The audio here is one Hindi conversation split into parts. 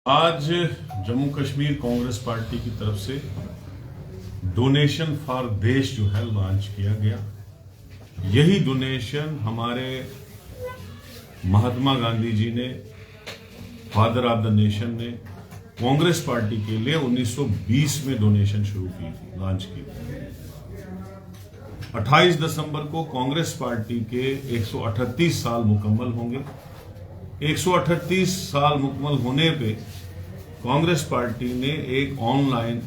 आज जम्मू कश्मीर कांग्रेस पार्टी की तरफ से डोनेशन फॉर देश जो है लॉन्च किया गया। यही डोनेशन हमारे महात्मा गांधी जी ने, फादर ऑफ द नेशन ने, कांग्रेस पार्टी के लिए 1920 में डोनेशन शुरू की थी, लॉन्च की थी। 28 दिसंबर को कांग्रेस पार्टी के 138 साल मुकम्मल होंगे। 138 साल मुकम्मल होने पे कांग्रेस पार्टी ने एक ऑनलाइन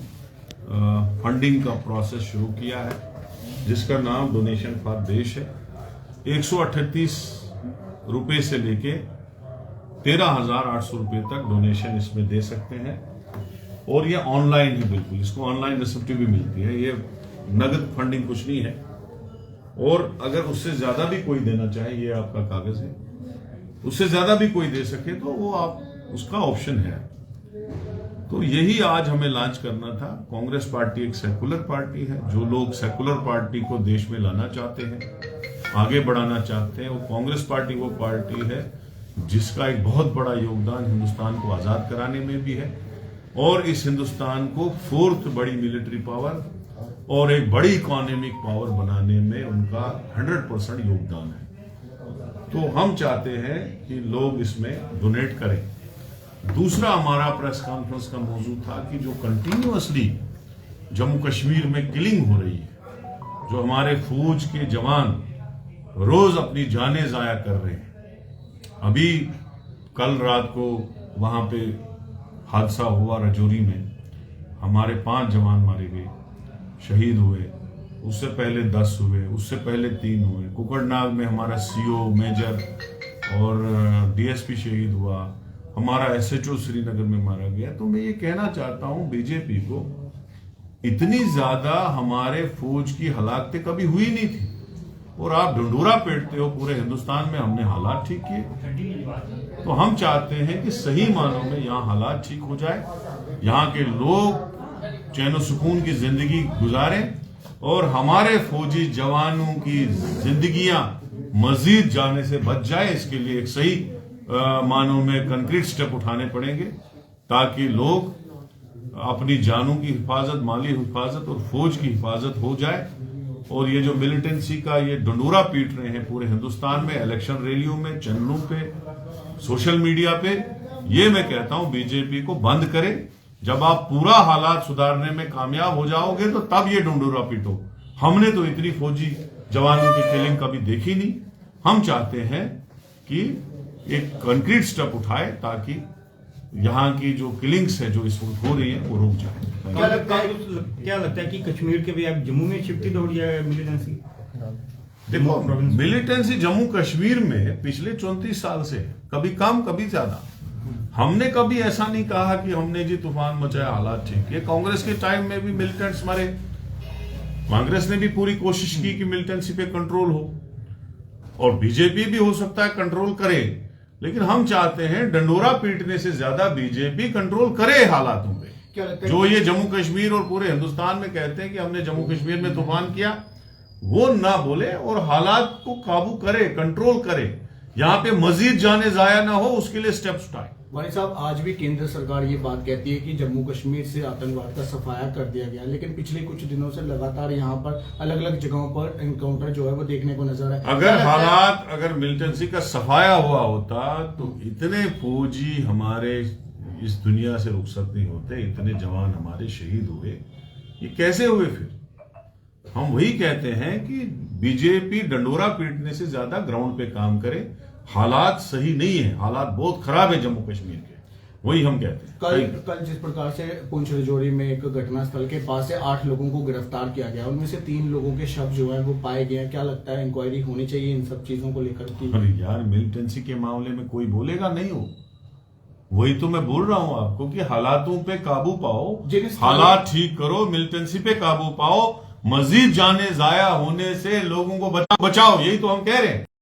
फंडिंग का प्रोसेस शुरू किया है जिसका नाम डोनेशन फॉर देश है। 138 रुपए से लेके 13,800 रुपए तक डोनेशन इसमें दे सकते हैं और ये ऑनलाइन ही, बिल्कुल इसको ऑनलाइन रिसिप्ट भी मिलती है। ये नगद फंडिंग कुछ नहीं है। और अगर उससे ज्यादा भी कोई देना चाहे, ये आपका कागज है, उससे ज्यादा भी कोई दे सके तो वो आप, उसका ऑप्शन है। तो यही आज हमें लॉन्च करना था। कांग्रेस पार्टी एक सेकुलर पार्टी है। जो लोग सेकुलर पार्टी को देश में लाना चाहते हैं, आगे बढ़ाना चाहते हैं, वो कांग्रेस पार्टी वो पार्टी है जिसका एक बहुत बड़ा योगदान हिंदुस्तान को आजाद कराने में भी है और इस हिंदुस्तान को 4th बड़ी मिलिट्री पावर और एक बड़ी इकोनॉमिक पावर बनाने में उनका 100% योगदान है। तो हम चाहते हैं कि लोग इसमें डोनेट करें। दूसरा हमारा प्रेस कॉन्फ्रेंस का मौजू था कि जो कंटिन्यूअसली जम्मू कश्मीर में किलिंग हो रही है, जो हमारे फौज के जवान रोज अपनी जानें जाया कर रहे हैं। अभी कल रात को वहां पे हादसा हुआ राजौरी में, हमारे 5 जवान मारे गए, शहीद हुए। उससे पहले 10 हुए, उससे पहले 3 हुए। कुकड़नाग में हमारा सीओ मेजर और डीएसपी शहीद हुआ। हमारा एसएचओ श्रीनगर में मारा गया। तो मैं ये कहना चाहता हूं बीजेपी को, इतनी ज्यादा हमारे फौज की हलाकतें कभी हुई नहीं थी और आप ढंढूरा पीटते हो पूरे हिंदुस्तान में हमने हालात ठीक किए। तो हम चाहते हैं कि सही मानों में यहाँ हालात ठीक हो जाए, यहाँ के लोग चैन सुकून की जिंदगी गुजारें और हमारे फौजी जवानों की जिंदगियां मजीद जाने से बच जाए। इसके लिए एक सही मानों में कंक्रीट स्टेप उठाने पड़ेंगे ताकि लोग अपनी जानों की हिफाजत, माली हिफाजत और फौज की हिफाजत हो जाए। और ये जो मिलिटेंसी का ये डंडोरा पीट रहे हैं पूरे हिंदुस्तान में, इलेक्शन रैलियों में, चैनलों पे, सोशल मीडिया पे, ये मैं कहता हूं बीजेपी को बंद करें। जब आप पूरा हालात सुधारने में कामयाब हो जाओगे तो तब ये डंडोरा पीटो। हमने तो इतनी फौजी जवानों की किलिंग कभी देखी नहीं। हम चाहते हैं कि एक कंक्रीट स्टेप उठाए ताकि यहाँ की जो किलिंग्स है जो इस वक्त हो रही है वो रुक जाए। क्या लगता है कि कश्मीर के भी आप जम्मू में शिफ्ट हो रही है मिलिटेंसी? देखो, मिलिटेंसी जम्मू कश्मीर में पिछले 34 साल से है, कभी कम कभी ज्यादा। हमने कभी ऐसा नहीं कहा कि हमने जी तूफान मचाया, हालात ठीक है। कांग्रेस के टाइम में भी मिलिटेंट्स मरे, कांग्रेस ने भी पूरी कोशिश की कि मिलिटेंसी पे कंट्रोल हो और बीजेपी भी हो सकता है कंट्रोल करे, लेकिन हम चाहते हैं डंडोरा पीटने से ज्यादा बीजेपी कंट्रोल करे हालातों पे। जो ये जम्मू कश्मीर और पूरे हिंदुस्तान में कहते हैं कि हमने जम्मू कश्मीर में तूफान किया, वो ना बोले और हालात को काबू करे, कंट्रोल करे। यहाँ पे मजीद जाने जाया ना हो, उसके लिए स्टेप्स उठाए। वानी साहब, आज भी केंद्र सरकार ये बात कहती है कि जम्मू कश्मीर से आतंकवाद का सफाया कर दिया गया, लेकिन पिछले कुछ दिनों से लगातार यहाँ पर अलग अलग जगहों पर एनकाउंटर जो है वो देखने को नजर है। अगर मिलिटेंसी का सफाया हुआ होता तो इतने फौजी हमारे इस दुनिया से रुखसत नहीं होते, इतने जवान हमारे शहीद हुए। ये कैसे हुए? फिर हम वही कहते हैं कि बीजेपी डंडोरा पीटने से ज्यादा ग्राउंड पे काम करे। हालात सही नहीं है, हालात बहुत खराब है जम्मू कश्मीर के, वही हम कहते हैं। कल जिस प्रकार से पुंछ राजौरी में एक घटनास्थल के पास से 8 लोगों को गिरफ्तार किया गया, उनमें से 3 लोगों के शव जो है वो पाए गए हैं। क्या लगता है इंक्वायरी होनी चाहिए इन सब चीजों को लेकर? अरे यार, मिलिटेंसी के मामले में कोई बोलेगा नहीं हो, वही तो मैं बोल रहा हूं आपको कि हालातों पे काबू पाओ, हालात ठीक करो, मिलिटेंसी पे काबू पाओ, मजीद जाने जाया होने से लोगों को बचाओ, यही तो हम कह रहे हैं।